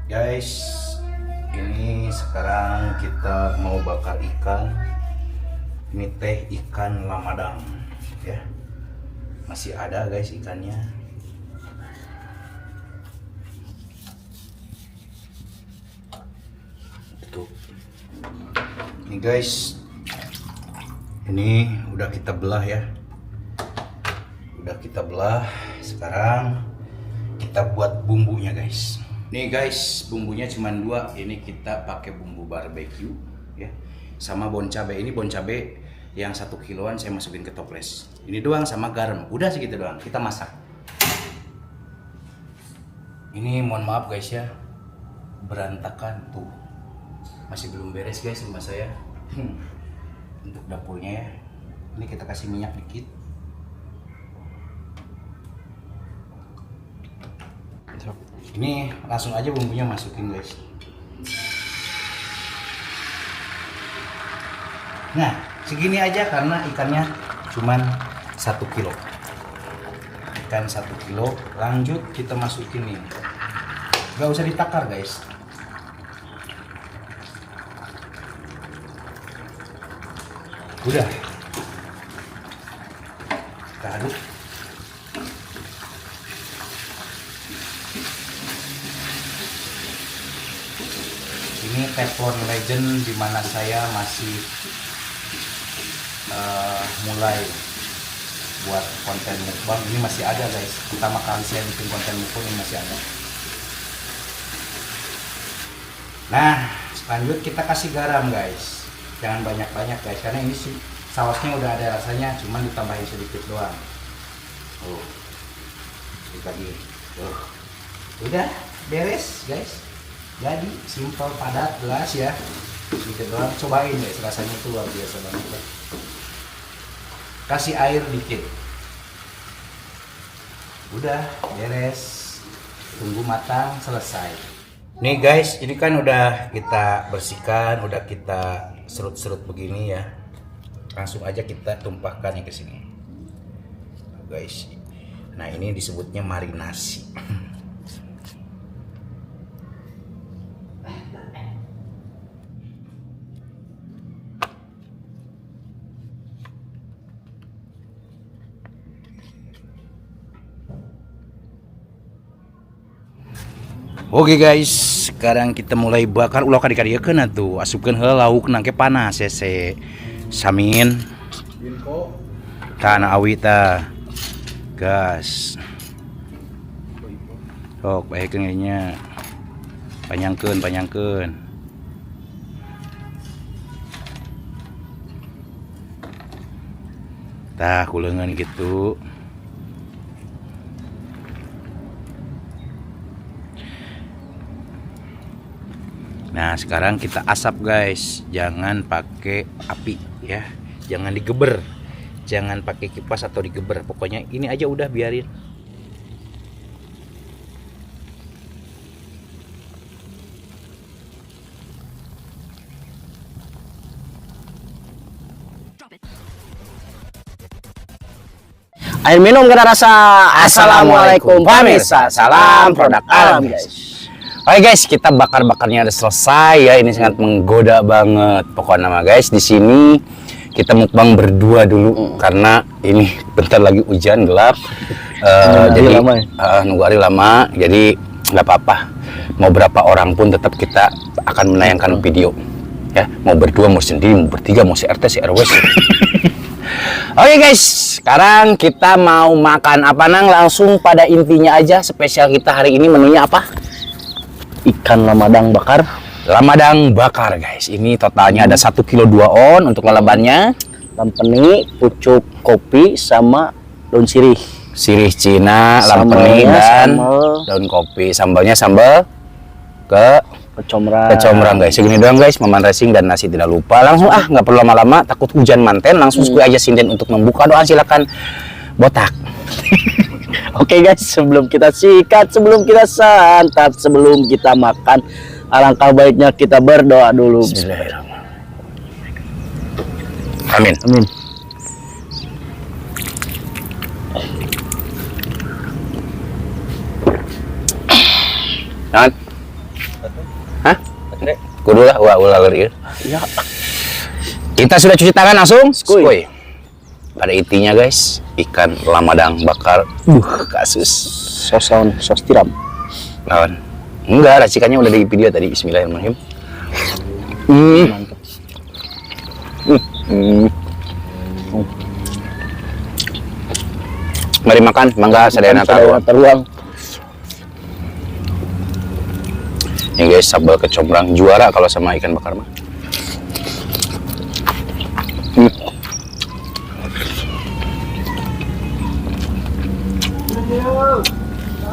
Guys, ini sekarang kita mau bakar ikan. Ini teh ikan lamadang ya. Masih ada guys ikannya. Tuh. Ini guys. Ini udah kita belah ya. Udah kita belah. Sekarang kita buat bumbunya guys. Nih guys, bumbunya cuma dua. Ini kita pakai bumbu barbeque ya, sama bon cabe. Ini bon cabe yang 1 kiloan saya masukin ke toples. Ini doang sama garam. Udah segitu doang. Kita masak. Ini mohon maaf guys ya, berantakan tuh. Masih belum beres guys rumah saya. Untuk dapurnya ya. Ini kita kasih minyak dikit. Ini langsung aja bumbunya masukin guys. Nah segini aja karena ikannya cuman 1 kilo. Ikan 1 kilo. Lanjut kita masukin nih. Gak usah ditakar guys. Udah. Kita aduk. Ini teflon legend dimana saya masih mulai buat konten mukbang. Ini masih ada guys. Pertama kali saya bikin konten mukbang ini masih ada. Nah lanjut kita kasih garam guys. Jangan banyak-banyak guys, karena ini sih sausnya udah ada rasanya, cuman ditambahin sedikit doang. Sedikit lagi. Udah beres guys. Jadi simple, padat, jelas ya. Gitu doang. Cobain guys, rasanya itu luar biasa banget. Kasih air dikit. Udah beres. Tunggu matang, selesai. Nih guys, ini kan udah kita bersihkan, udah kita serut-serut begini ya. Langsung aja kita tumpahkan ke sini. Guys. Nah, ini disebutnya marinasi. Oke guys, sekarang kita mulai bakar ulah kadi-kadieukeun atuh. Asupkeun heula lauk nangke panas ya samin. Tah na awi tah. Gas. Sok baekeun nya. Panyangkeun. Tah kuleungan gitu. Nah sekarang kita asap guys, jangan pakai api ya, jangan digeber, jangan pakai kipas atau digeber, pokoknya ini aja udah biarin. Air minum kena rasa. Assalamualaikum pemirsa, salam produk alam guys. Oke guys, kita bakar-bakarnya udah selesai ya. Ini sangat menggoda banget. Pokoknya mah guys, di sini kita mukbang berdua dulu karena ini bentar lagi hujan gelap. Jadi nunggu hari lama. Jadi nggak apa-apa. Mau berapa orang pun tetap kita akan menayangkan video. Ya, mau berdua, mau sendiri, mau bertiga, mau si RT, si RW. Oke guys, sekarang kita mau makan apa nang? Langsung pada intinya aja. Spesial kita hari ini menunya apa? Ikan lamadang bakar. Lamadang bakar guys. Ini totalnya ada 1 kilo 2 on untuk lalabannya. Lampeni, pucuk kopi sama daun sirih. Sirih Cina, lampeni dan daun kopi. Sambalnya sambal kecombrang guys. Segini doang guys, Maman Racing dan nasi tidak lupa. Langsung nggak perlu lama-lama, takut hujan manten. Langsung aja sinden untuk membuka doa, silakan botak. Oke guys, sebelum kita sikat, sebelum kita santap, sebelum kita makan, alangkah baiknya kita berdoa dulu. Amin. Amin. Kudu lah ulah leureun. Ya. Kita sudah cuci tangan langsung. Skuy. Skuy. Pada intinya guys, ikan lamadang bakar. Kasus. Sos tiram. Lawan. Enggak, racikannya udah di video tadi. Bismillahirrahmanirrahim. Mantap. Mari makan, mangga sadayana taruhan. Teruang. Ini guys, sambal kecombrang juara kalau sama ikan bakar mah.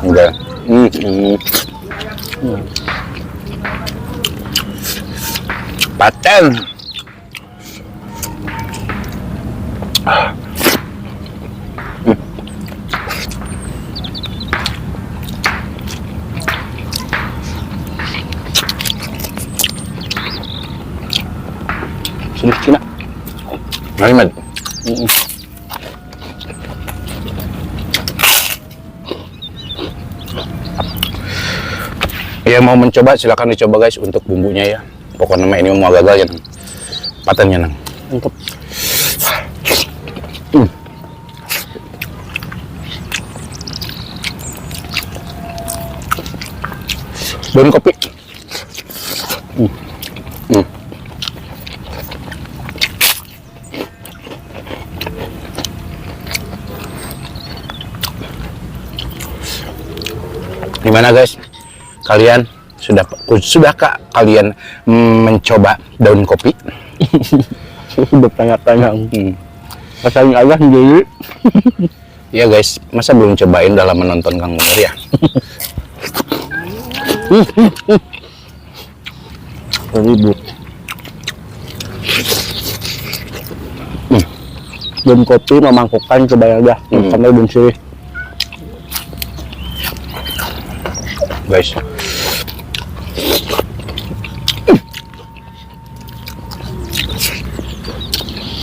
Udah. Paten. Sudah Cina. Mari, Mad. Ya mau mencoba silakan dicoba guys untuk bumbunya ya. Pokoknya nama ini mau gagal ya nang. Patennya nang. Mantap. Daun kopi. Gimana guys? Kalian sudahkah kalian mencoba daun kopi? Udah tanya-tanya. Pasalin aja sendiri. Iya guys, masa belum cobain dalam menonton Kang Munir ya? Ribut. Daun kopi memangkukan coba aja. Sampai daun sirih. Guys,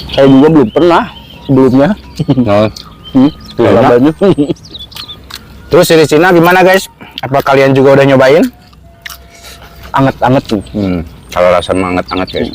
saya juga belum pernah sebelumnya. no. Kalau banyak. Terus di Cina gimana guys? Apa kalian juga udah nyobain? Anget-anget tuh. Kalau rasa anget-anget guys.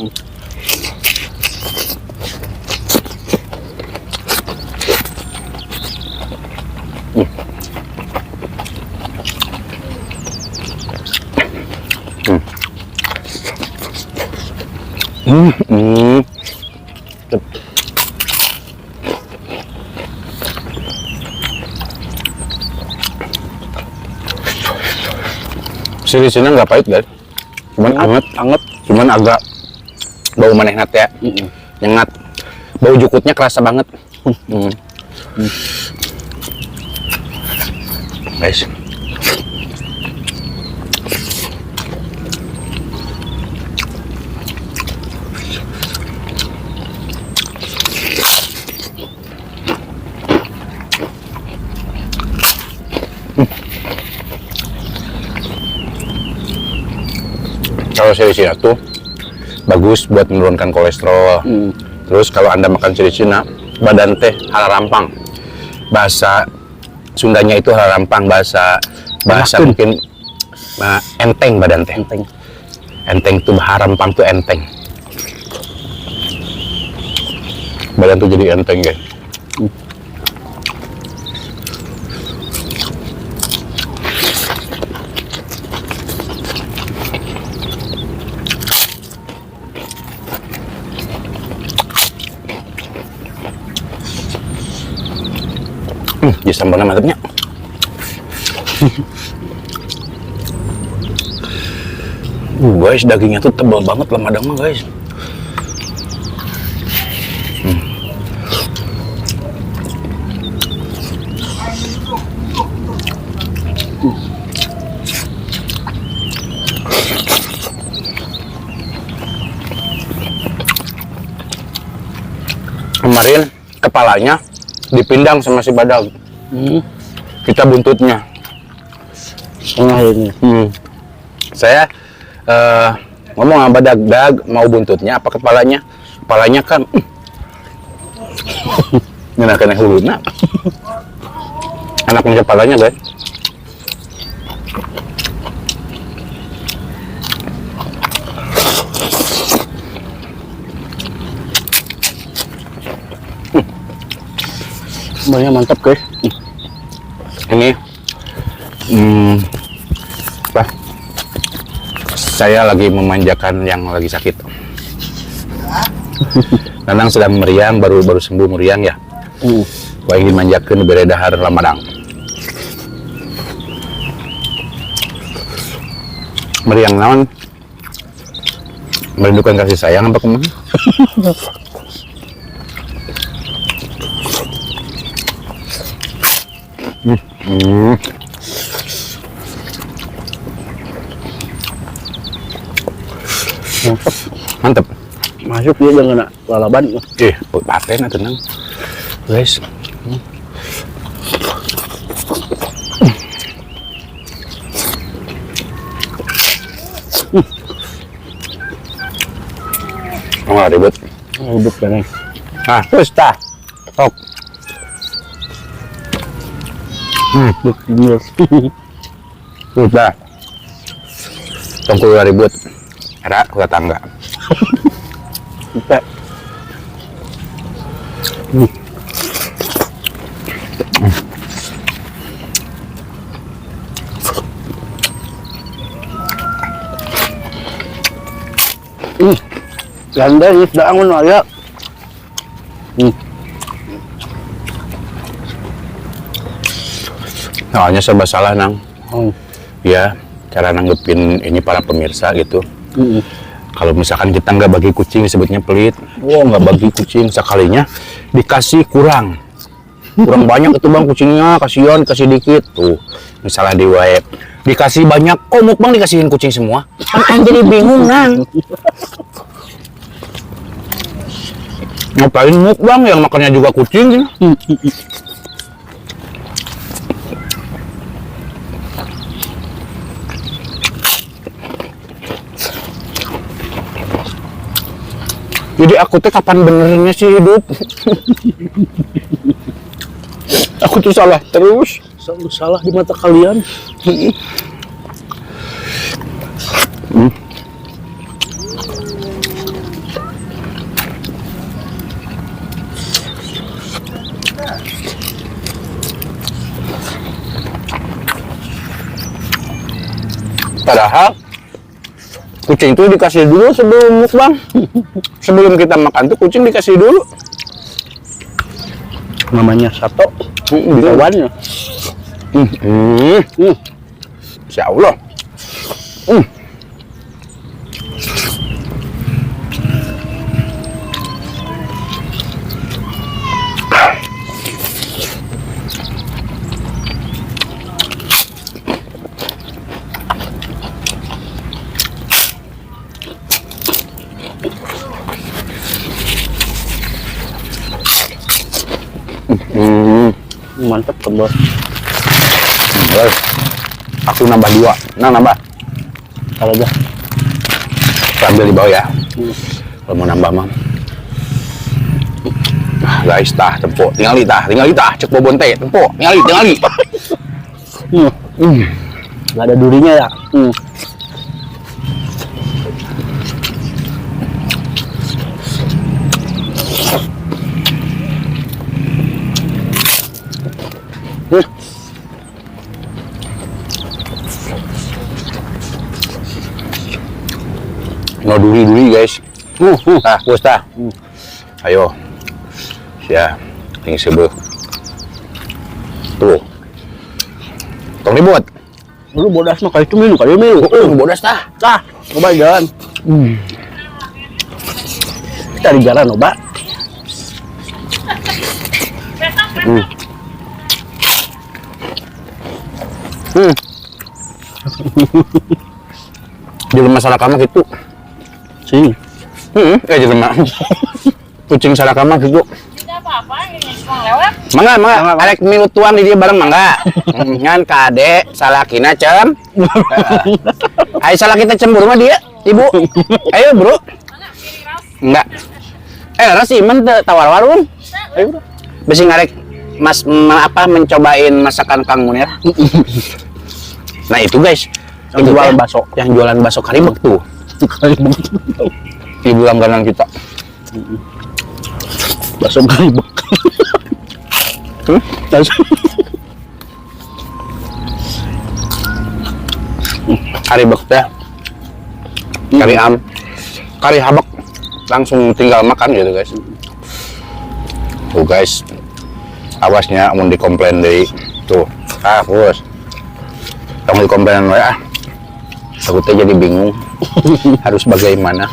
Di sini nggak pahit guys, cuman anget, cuman agak bau manehna teh, nyengat, bau jukutnya kerasa banget. Guys, kalau siri Cina tuh bagus buat menurunkan kolesterol. Terus kalau Anda makan siri Cina, badan teh halarampang. Bahasa Sundanya itu halarampang, bahasa mungkin enteng badan teh. Enteng tuh harampang tuh enteng. Badan tuh jadi enteng guys. Di sambalnya mantapnya. Guys, dagingnya tuh tebal banget lemadang mah guys. Kemarin kepalanya dipindang sama si badag. Kita buntutnya. Tengah ini. Saya ngomong sama badag, mau buntutnya apa kepalanya? Kepalanya kan kena huluna. Anaknya kepalanya guys. Semuanya mantap guys. Ini apa? Saya lagi memanjakan yang lagi sakit. Nanang sedang meriang, baru sembuh meriang ya. Wah ingin manjakan beredahar Ramadang. Meriang naon? Merindukan kasih sayang apa kemana? Mantap. Masuk dia jangan lalaban. Paten tenang. Guys. Oh, ribet. Ribet kan. Nah, terus tah. Sok. Udah. Tongkol ribut. Era ke tangga. Kita. Ganda ini sudah angun aja. Soalnya serba salah nang. Ya, cara nanggepin ini para pemirsa gitu. Kalau misalkan kita nggak bagi kucing disebutnya pelit. Wow, nggak bagi kucing sekalinya dikasih kurang banyak itu bang kucingnya, kasihan kasih dikit tuh. Misalnya di web dikasih banyak, kok mukbang dikasihin kucing semua? Kan jadi bingung nang. Ngapain mukbang yang makannya juga kucing? Jadi aku tuh kapan benernya sih hidup? Aku tuh salah terus. Selalu salah di mata kalian. Padahal kucing itu dikasih dulu sebelum mukbang. Sebelum kita makan tuh kucing dikasih dulu. Namanya satu. Bisa Kawannya. Insya Allah. Mantap kan bos. Bos, aku nambah 2. Nah, nambah. Kalau aja. Ambil di bawah ya. Kalau mau nambah mah. Nah, guys, tempuk. Tinggali tah. Cek bobon teh, tempuk. Tinggali. Gak ada durinya ya. No duri guys. Bos tah. Ayo. Ya, ini sebel. Tuh. Tong ribut. Lu bodas mah kali itu minum. Bodas tah. Coba jalan. Kita di jalan, Oba. Jadi masalah kamu gitu. Sih. Jadi kucing salah kamu gitu. Tidak apa-apa, ini cuma lewat. Mangga, arek minut tuan di dia bareng mangga. Ngan kade salah kina cem. Ayo salah kita cemburu mah dia, ibu. Ayo bro. Mana pilih ras? Enggak. Ras iman tawar warung. Ayo. Besi ngarek mas mencobain masakan Kang Munir. Nah itu guys, Yang jualan bakso. Yang jualan bakso karibek tuh. Ibu langganan kita. Bakso karibek. Terus Kari bek teh. Kari am. Kari habak. Langsung tinggal makan gitu guys. Tuh guys. Awasnya mau dikomplain dari tuh. Bos. Tong dikomplain we ah. Aku teh jadi bingung. Harus bagaimana?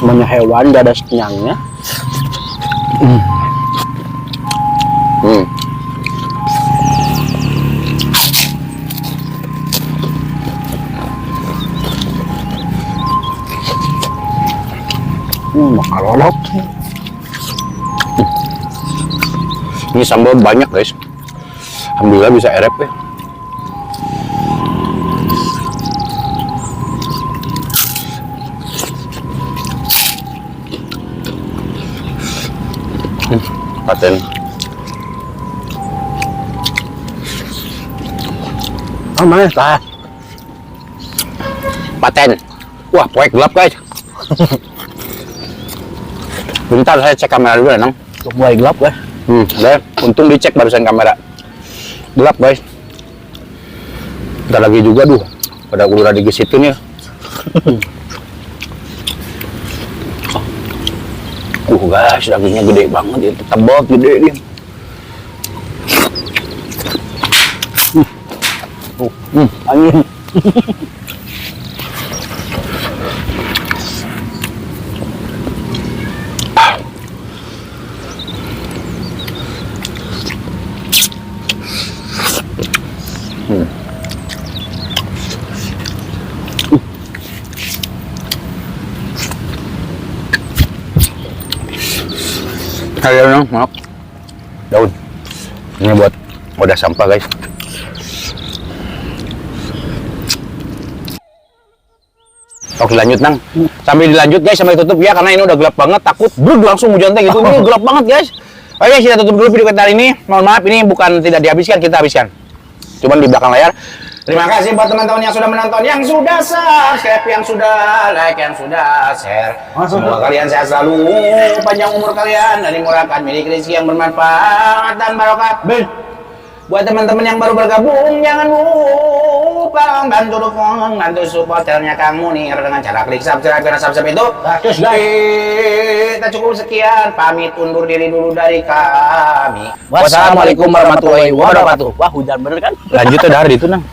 namanya hewan gak ada kenyangnya. Makalolot. Ini sambal banyak guys. Alhamdulillah bisa erep ya. Paten. Oh mana lah? Paten. Wah, poek gelap guys. Bentar saya cek kamera dulu ya, Nang. Mulai gelap ya. Deh, untung dicek barusan kamera. Gelap guys. Bentar lagi juga duh. Pada udah digesitin ya. Guys, dagingnya gede banget itu, tebal gede dia. Angin. Ayo Nang, maaf. Daun. Ini buat wadah sampah guys. Oke lanjut Nang. Sambil dilanjut guys, sampai tutup ya karena ini udah gelap banget. Takut brud langsung hujan teh gitu. Ini gelap banget guys. Oke, kita tutup dulu video kita hari ini. Mohon maaf ini bukan tidak dihabiskan, kita habiskan. Cuman di belakang layar. Terima kasih buat teman-teman yang sudah menonton, yang sudah subscribe, yang sudah like, yang sudah share. Semoga kalian sehat selalu, panjang umur kalian, dan dimurahkan milik rezeki yang bermanfaat dan barokah. Buat teman-teman yang baru bergabung, jangan lupa bantu dukung, bantu support channelnya Kang Munir dengan cara klik subscribe, karena subscribe itu gratis guys. Kita cukup sekian, pamit undur diri dulu dari kami. Wassalamualaikum warahmatullahi wabarakatuh. Wah hujan bener kan? Lanjut udah hari itu Nang.